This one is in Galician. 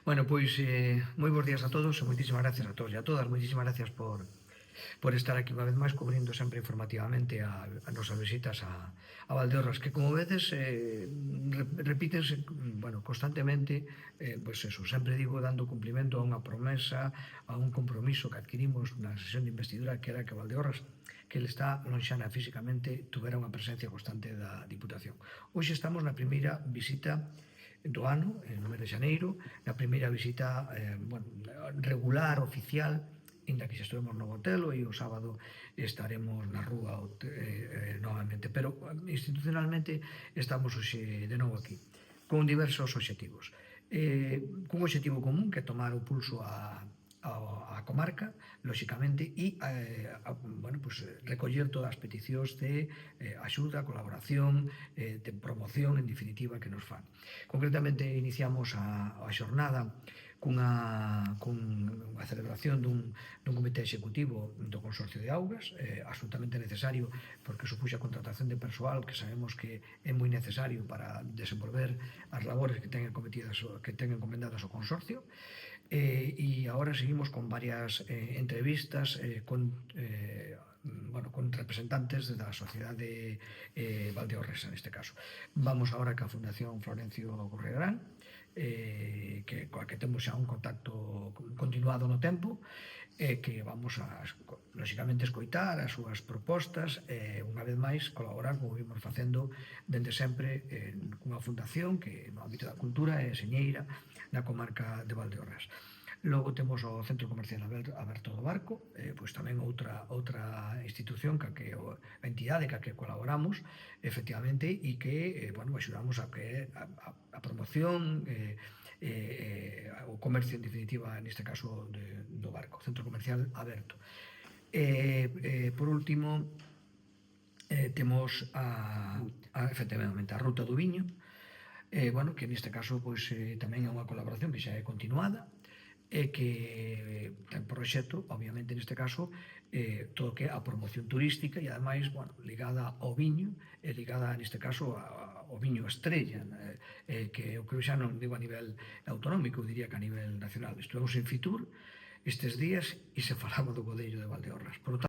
Bueno, pois, moi bons días a todos e moitísimas gracias a todos e a todas. Moitísimas gracias por estar aquí unha vez máis cubrindo sempre informativamente a nosas visitas a Valdeorras, que como vedes repítense bueno, constantemente, pois eso, sempre digo dando cumplimento a unha promesa, a un compromiso que adquirimos na sesión de investidura, que era que Valdeorras, que ele está lonxana físicamente, tuvera unha presencia constante da Diputación. Hoxe estamos na primeira visita do ano, no mes de xaneiro, na primeira visita bueno, regular, oficial, inda que xa estivemos no Botelo e o sábado estaremos na rúa novamente, pero institucionalmente estamos hoxe de novo aquí, con diversos obxectivos. Cun obxectivo común, que é tomar o pulso a comarca, lóxicamente, e bueno, pues, recoller todas as peticións de axuda, colaboración, de promoción, en definitiva, que nos fan. Concretamente, iniciamos a xornada cunha celebración dun comité executivo do Consorcio de Augas, absolutamente necesario, porque supuxa a contratación de persoal que sabemos que é moi necesario para desenvolver as labores que ten encomendadas ao Consorcio, e agora seguimos con varias entrevistas con representantes da sociedade valdeorresa, neste caso. Vamos agora ca Fundación Florencio Gurregrán, coa que temos xa un contacto continuado no tempo, que vamos a, lóxicamente, escoitar as súas propostas e, unha vez máis, colaborar como vimos facendo dende sempre cunha fundación que no ámbito da cultura é señeira na comarca de Valdeorras. Logo temos o Centro Comercial Aberto do Barco, pois tamén outra institución a entidade ca que colaboramos efectivamente e que, bueno, axudamos a que a promoción o comercio en definitiva, neste caso do barco, Centro Comercial Aberto. Por último, temos efectivamente a Ruta do Viño, bueno, que neste caso pois tamén é unha colaboración que xa é continuada, e que ten por obxecto, obviamente neste caso, todo o que é a promoción turística e ademais, bueno, ligada ao viño e ligada neste caso ao viño estrella, que eu creo xa non digo a nivel autonómico, diría que a nivel nacional. Estivemos en Fitur estes días e se falaba do Godello de Valdeorras. Por